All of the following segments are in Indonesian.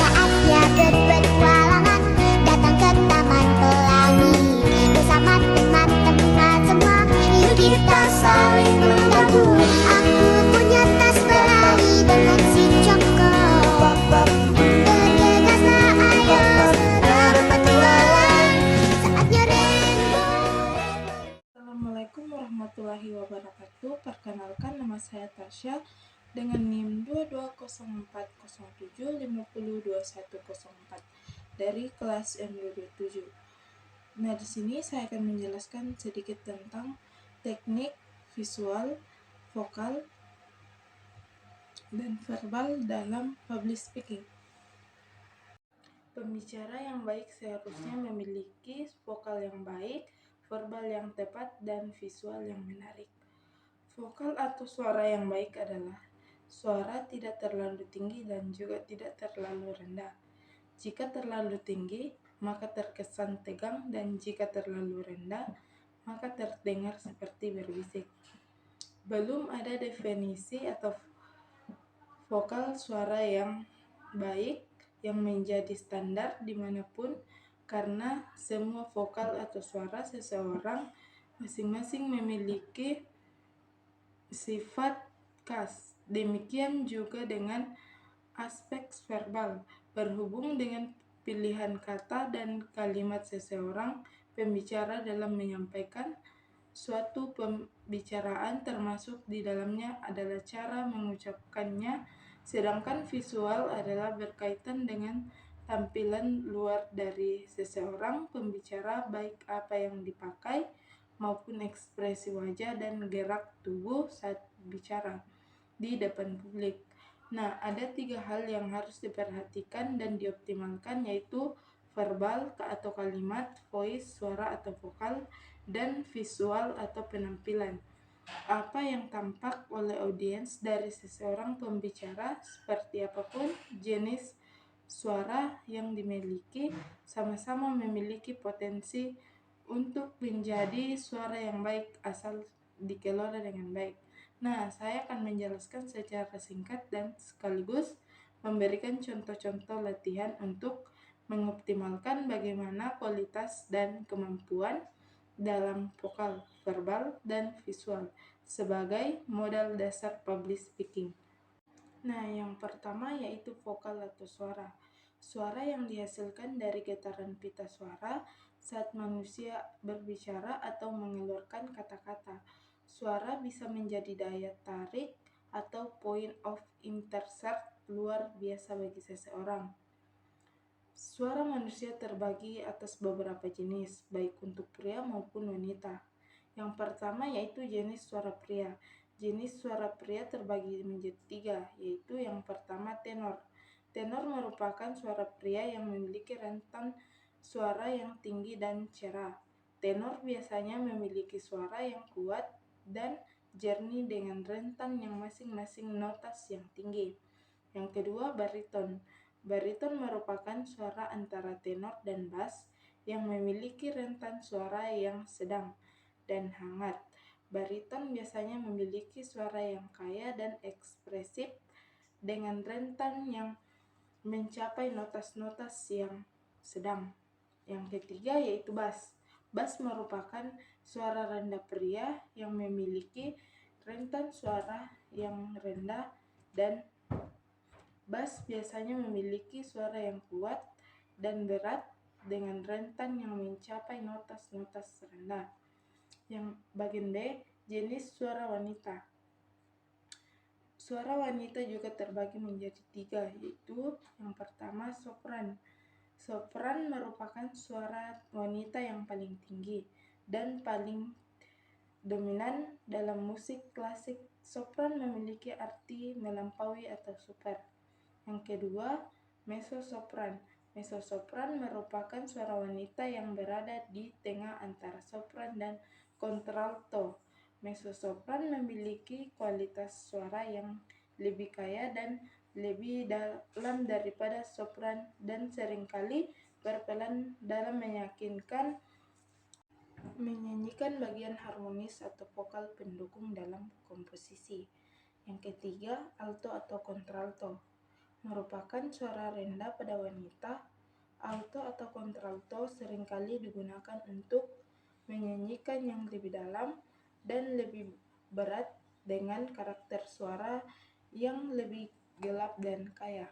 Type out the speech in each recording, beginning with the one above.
Saatnya berpetualangan, datang ke Taman Pelangi. Bersama teman-teman semua, yuk kita saling membantu. Aku punya tas berlari dengan si Joko. Bergegaslah ayo berpetualang, saatnya rainbow. Assalamualaikum warahmatullahi wabarakatuh. Perkenalkan, nama saya Tasya dengan NIM 220407502104 dari kelas M227. Nah, di sini saya akan menjelaskan sedikit tentang teknik visual, vokal, dan verbal dalam public speaking. Pembicara yang baik seharusnya memiliki vokal yang baik, verbal yang tepat, dan visual yang menarik. Vokal atau suara yang baik adalah suara tidak terlalu tinggi dan juga tidak terlalu rendah. Jika terlalu tinggi, maka terkesan tegang, dan jika terlalu rendah, maka terdengar seperti berbisik. Belum ada definisi atau vokal suara yang baik yang menjadi standar dimanapun, karena semua vokal atau suara seseorang masing-masing memiliki sifat khas. Demikian juga dengan aspek verbal. Berhubung dengan pilihan kata dan kalimat seseorang pembicara dalam menyampaikan suatu pembicaraan, termasuk di dalamnya adalah cara mengucapkannya, sedangkan visual adalah berkaitan dengan tampilan luar dari seseorang pembicara, baik apa yang dipakai maupun ekspresi wajah dan gerak tubuh saat bicara di depan publik. Nah, ada 3 hal yang harus diperhatikan dan dioptimalkan, yaitu verbal atau kalimat, voice, suara atau vokal, dan visual atau penampilan. Apa yang tampak oleh audiens dari seseorang pembicara, seperti apapun jenis suara yang dimiliki, sama-sama memiliki potensi untuk menjadi suara yang baik asal dikelola dengan baik. Nah, saya akan menjelaskan secara singkat dan sekaligus memberikan contoh-contoh latihan untuk mengoptimalkan bagaimana kualitas dan kemampuan dalam vokal, verbal, dan visual sebagai modal dasar public speaking. Nah, yang pertama yaitu vokal atau suara. Suara yang dihasilkan dari getaran pita suara saat manusia berbicara atau mengeluarkan kata-kata. Suara bisa menjadi daya tarik atau point of interest luar biasa bagi seseorang. Suara manusia terbagi atas beberapa jenis, baik untuk pria maupun wanita. Yang pertama yaitu jenis suara pria. Jenis suara pria terbagi menjadi 3, yaitu yang pertama tenor. Tenor merupakan suara pria yang memiliki rentan suara yang tinggi dan cerah. Tenor biasanya memiliki suara yang kuat dan jernih dengan rentan yang masing-masing notas yang tinggi. Yang kedua, bariton. Bariton merupakan suara antara tenor dan bass yang memiliki rentan suara yang sedang dan hangat. Bariton biasanya memiliki suara yang kaya dan ekspresif dengan rentan yang mencapai notas-notas yang sedang. Yang ketiga yaitu bass. Bass merupakan suara rendah pria yang memiliki rentan suara yang rendah, dan bass biasanya memiliki suara yang kuat dan berat dengan rentan yang mencapai notas-notas rendah. Yang bagian B, jenis suara wanita. Suara wanita juga terbagi menjadi 3, yaitu yang pertama sopran. Sopran merupakan suara wanita yang paling tinggi dan paling dominan dalam musik klasik. Sopran memiliki arti melampaui atau super. Yang kedua, mezzo-sopran. Mezzo-sopran merupakan suara wanita yang berada di tengah antara sopran dan kontralto. Mezzo-sopran memiliki kualitas suara yang lebih kaya dan lebih dalam daripada sopran, dan seringkali berperan dalam menyanyikan bagian harmonis atau vokal pendukung dalam komposisi. Yang ketiga, alto atau kontralto merupakan suara rendah pada wanita. Alto atau kontralto seringkali digunakan untuk menyanyikan yang lebih dalam dan lebih berat dengan karakter suara yang lebih gelap dan kaya.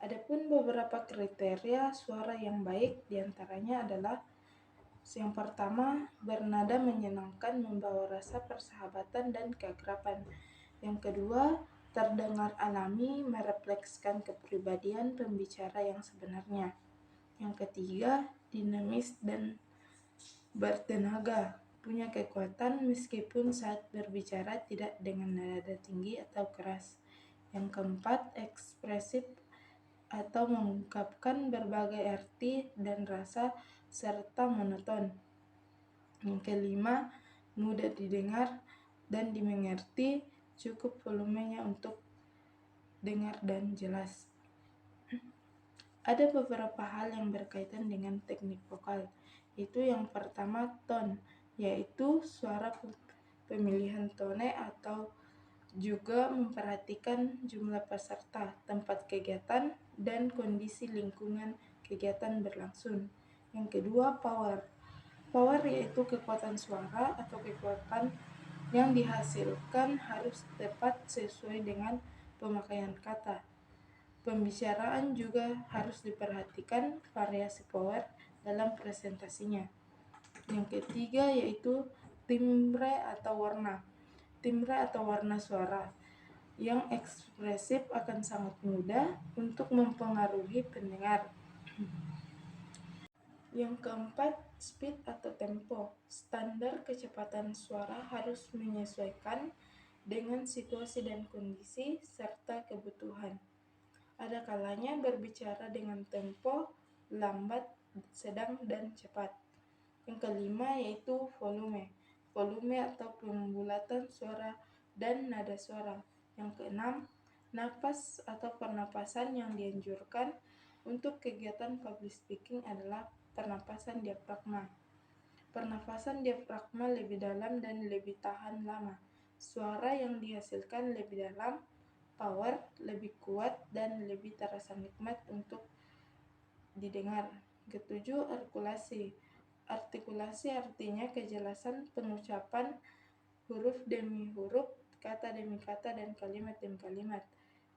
Adapun beberapa kriteria suara yang baik diantaranya adalah yang pertama, bernada menyenangkan, membawa rasa persahabatan dan keakraban. Yang kedua, terdengar alami, merefleksikan kepribadian pembicara yang sebenarnya. Yang ketiga, dinamis dan bertenaga, punya kekuatan meskipun saat berbicara tidak dengan nada tinggi atau keras. Yang keempat, ekspresif atau mengungkapkan berbagai arti dan rasa serta monoton. Yang kelima, mudah didengar dan dimengerti, cukup volumenya untuk dengar dan jelas. Ada beberapa hal yang berkaitan dengan teknik vokal. Itu yang pertama, tone, yaitu suara pemilihan tone atau juga memperhatikan jumlah peserta, tempat kegiatan, dan kondisi lingkungan kegiatan berlangsung. Yang kedua, power. Power yaitu kekuatan suara atau kekuatan yang dihasilkan harus tepat sesuai dengan pemakaian kata. Pembicaraan juga harus diperhatikan variasi power dalam presentasinya. Yang ketiga yaitu timbre atau warna. Timbre atau warna suara yang ekspresif akan sangat mudah untuk mempengaruhi pendengar. Yang keempat, speed atau tempo. Standar kecepatan suara harus menyesuaikan dengan situasi dan kondisi serta kebutuhan. Ada kalanya berbicara dengan tempo lambat, sedang, dan cepat. Yang kelima yaitu volume. Volume atau pembulatan suara dan nada suara. Yang keenam, napas atau pernapasan yang dianjurkan untuk kegiatan public speaking adalah pernapasan diafragma. Pernapasan diafragma lebih dalam dan lebih tahan lama. Suara yang dihasilkan lebih dalam, power, lebih kuat, dan lebih terasa nikmat untuk didengar. Ketujuh, artikulasi. Artikulasi artinya kejelasan pengucapan huruf demi huruf, kata demi kata, dan kalimat demi kalimat.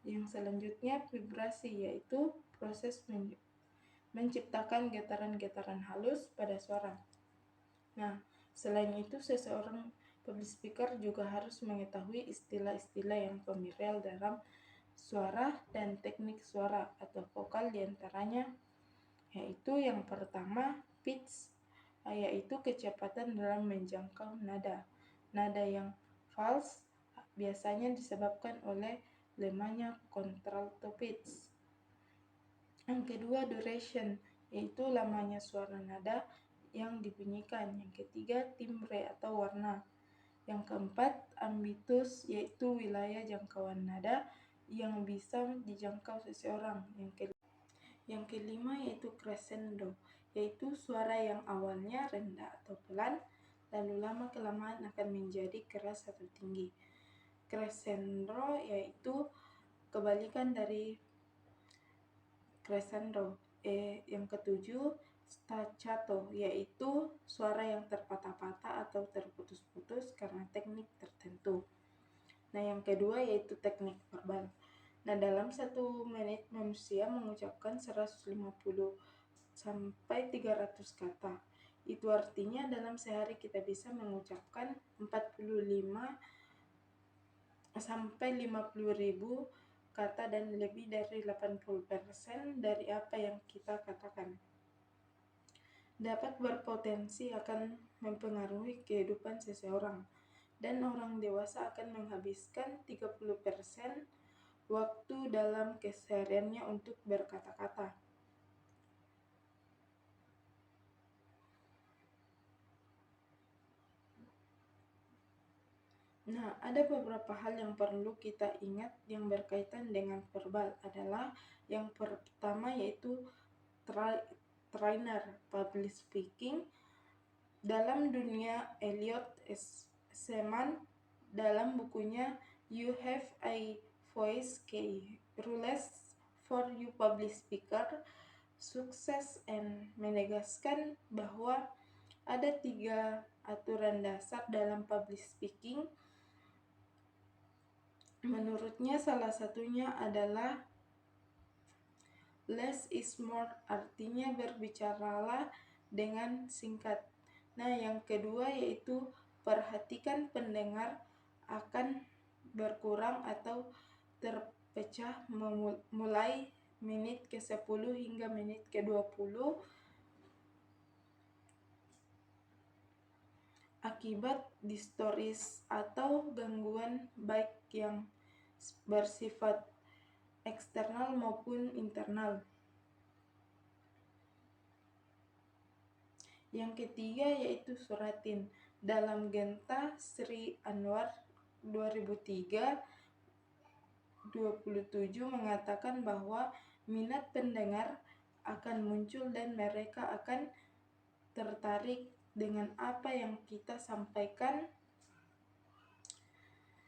Yang selanjutnya, vibrasi, yaitu proses menciptakan getaran-getaran halus pada suara. Nah, selain itu seseorang public speaker juga harus mengetahui istilah-istilah yang familiar dalam suara dan teknik suara atau vokal diantaranya yaitu yang pertama pitch, yaitu kecepatan dalam menjangkau nada. Nada yang false biasanya disebabkan oleh lemahnya contralto pitch. Yang kedua, duration, yaitu lamanya suara nada yang dibunyikan. Yang ketiga, timbre atau warna. Yang keempat, ambitus, yaitu wilayah jangkauan nada yang bisa dijangkau seseorang. Yang kelima yaitu crescendo, yaitu suara yang awalnya rendah atau pelan, lalu lama-kelamaan akan menjadi keras atau tinggi. Crescendo yaitu kebalikan dari crescendo. Yang ketujuh, staccato, yaitu suara yang terpatah-patah atau terputus-putus karena teknik tertentu. Nah, yang kedua yaitu teknik verbal. Nah, dalam 1 menit manusia mengucapkan 150 sampai 300 kata. Itu artinya dalam sehari kita bisa mengucapkan 45 sampai 50.000 kata dan lebih dari 80% dari apa yang kita katakan dapat berpotensi akan mempengaruhi kehidupan seseorang, dan orang dewasa akan menghabiskan 30% waktu dalam kesehariannya untuk berkata-kata. Nah, ada beberapa hal yang perlu kita ingat yang berkaitan dengan verbal adalah yang pertama yaitu trainer public speaking. Dalam dunia Elliot Seaman dalam bukunya You have a voice key. Rules for you public speaker. Sukses and menegaskan bahwa ada 3 aturan dasar dalam public speaking. Menurutnya salah satunya adalah less is more, artinya berbicaralah dengan singkat. Nah, yang kedua yaitu perhatikan pendengar akan berkurang atau terpecah mulai menit ke-10 hingga menit ke-20 akibat distoris atau gangguan baik yang bersifat eksternal maupun internal. Yang ketiga yaitu suratin. Dalam Genta Sri Anwar 2003-27 mengatakan bahwa minat pendengar akan muncul dan mereka akan tertarik dengan apa yang kita sampaikan,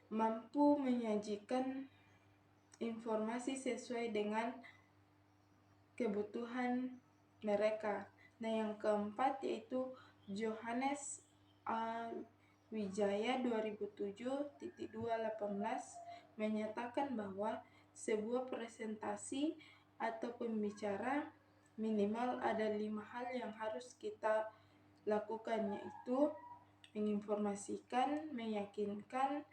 mampu menyajikan informasi sesuai dengan kebutuhan mereka. Nah, yang keempat yaitu Johannes A. Wijaya 2007-218 menyatakan bahwa sebuah presentasi atau pembicara minimal ada 5 hal yang harus kita lakukan, yaitu menginformasikan, meyakinkan,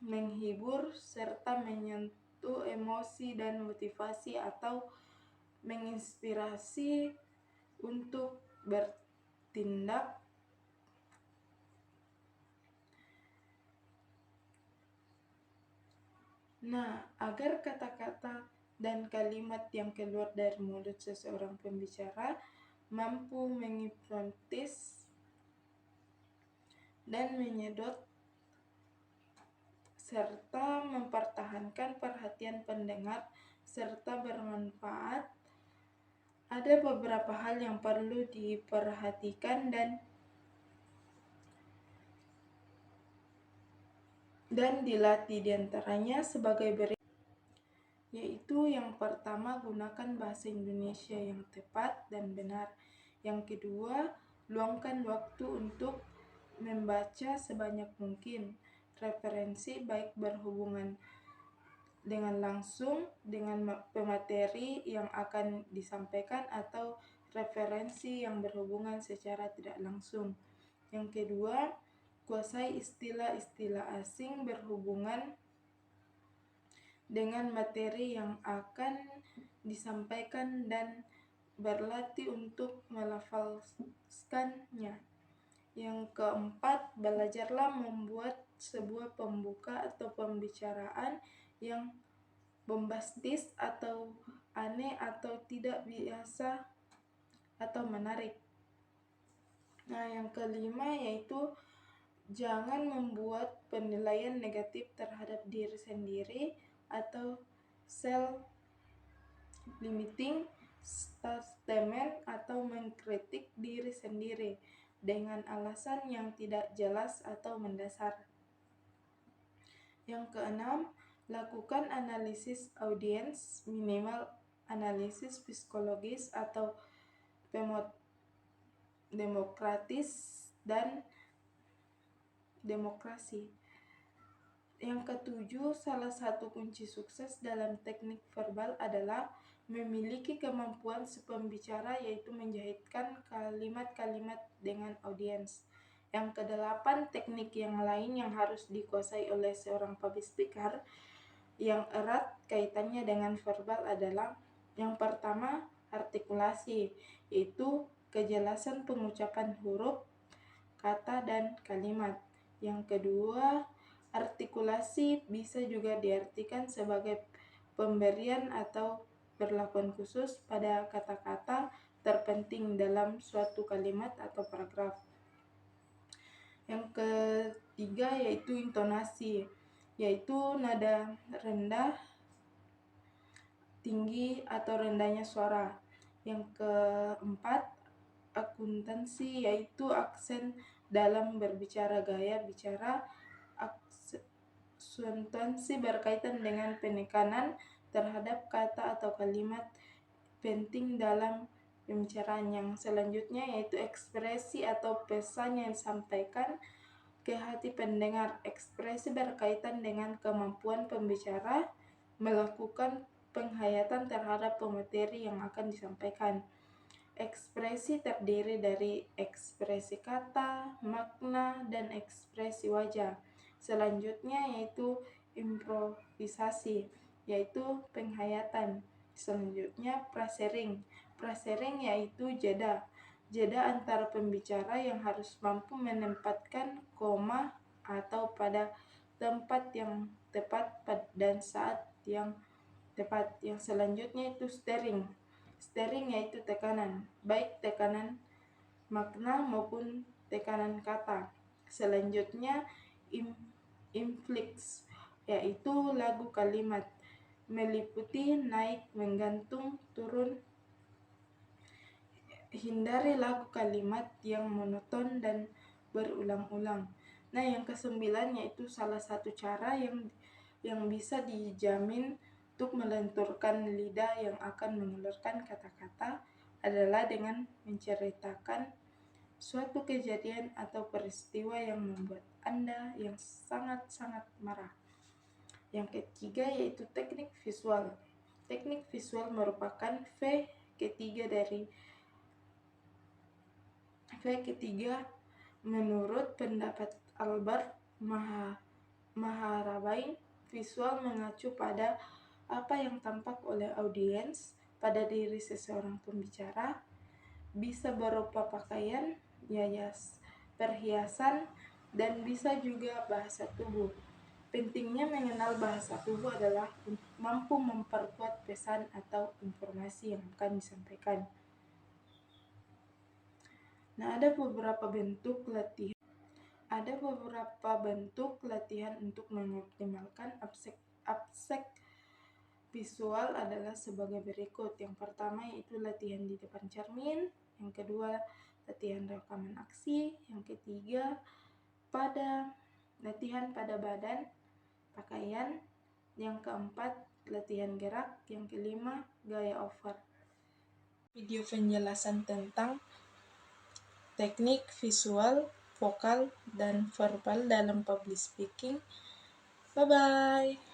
menghibur, serta menyentuh emosi dan motivasi atau menginspirasi untuk bertindak. Nah, agar kata-kata dan kalimat yang keluar dari mulut seseorang pembicara mampu menghipnotis dan menyedot serta mempertahankan perhatian pendengar serta bermanfaat, ada beberapa hal yang perlu diperhatikan dan dilatih, diantaranya sebagai berikut, yaitu yang pertama, gunakan bahasa Indonesia yang tepat dan benar. Yang kedua, luangkan waktu untuk membaca sebanyak mungkin referensi baik berhubungan dengan langsung dengan pemateri yang akan disampaikan atau referensi yang berhubungan secara tidak langsung. Yang kedua, kuasai istilah-istilah asing berhubungan dengan materi yang akan disampaikan dan berlatih untuk melafalkannya. Yang keempat, belajarlah membuat sebuah pembuka atau pembicaraan yang bombastis atau aneh atau tidak biasa atau menarik. Nah, yang kelima yaitu jangan membuat penilaian negatif terhadap diri sendiri atau self-limiting statement atau mengkritik diri sendiri dengan alasan yang tidak jelas atau mendasar. Yang keenam, lakukan analisis audiens, minimal analisis psikologis atau demokratis dan demokrasi. Yang ketujuh, salah satu kunci sukses dalam teknik verbal adalah memiliki kemampuan si pembicara, yaitu menjahitkan kalimat-kalimat dengan audiens. Yang kedelapan, teknik yang lain yang harus dikuasai oleh seorang public speaker yang erat kaitannya dengan verbal adalah yang pertama, artikulasi, yaitu kejelasan pengucapan huruf, kata, dan kalimat. Yang kedua, artikulasi bisa juga diartikan sebagai pemberian atau perlakuan khusus pada kata-kata terpenting dalam suatu kalimat atau paragraf. Yang ketiga yaitu intonasi, yaitu nada rendah, tinggi, atau rendahnya suara. Yang keempat, akuntansi, yaitu aksen dalam berbicara, gaya bicara, Substansi berkaitan dengan penekanan terhadap kata atau kalimat penting dalam pembicaraan. Yang selanjutnya yaitu ekspresi atau pesan yang disampaikan ke hati pendengar. Ekspresi berkaitan dengan kemampuan pembicara melakukan penghayatan terhadap pemateri yang akan disampaikan. Ekspresi terdiri dari ekspresi kata, makna, dan ekspresi wajah. Selanjutnya yaitu improvisasi, yaitu penghayatan. Selanjutnya prasering. Prasering yaitu jeda antara pembicara yang harus mampu menempatkan koma atau pada tempat yang tepat dan saat yang tepat. Yang selanjutnya itu steering. Steering yaitu tekanan, baik tekanan makna maupun tekanan kata. Selanjutnya influx, yaitu lagu kalimat, meliputi naik, menggantung, turun. Hindari lagu kalimat yang monoton dan berulang-ulang. Nah, yang kesembilan yaitu salah satu cara yang bisa dijamin untuk melenturkan lidah yang akan mengeluarkan kata-kata adalah dengan menceritakan suatu kejadian atau peristiwa yang membuat Anda yang sangat-sangat marah. Yang ketiga yaitu teknik visual. Teknik visual merupakan V ketiga menurut pendapat Albert Maharabain. Visual mengacu pada apa yang tampak oleh audiens pada diri seseorang pembicara, bisa berupa pakaian, perhiasan, dan bisa juga bahasa tubuh. Pentingnya mengenal bahasa tubuh adalah mampu memperkuat pesan atau informasi yang akan disampaikan. Nah, ada beberapa bentuk latihan untuk mengoptimalkan aspek visual adalah sebagai berikut. Yang pertama yaitu latihan di depan cermin, yang kedua latihan rekaman aksi, yang ketiga latihan pada badan, pakaian, yang keempat latihan gerak, yang kelima gaya over. Video penjelasan tentang teknik visual, vokal, dan verbal dalam public speaking. Bye-bye.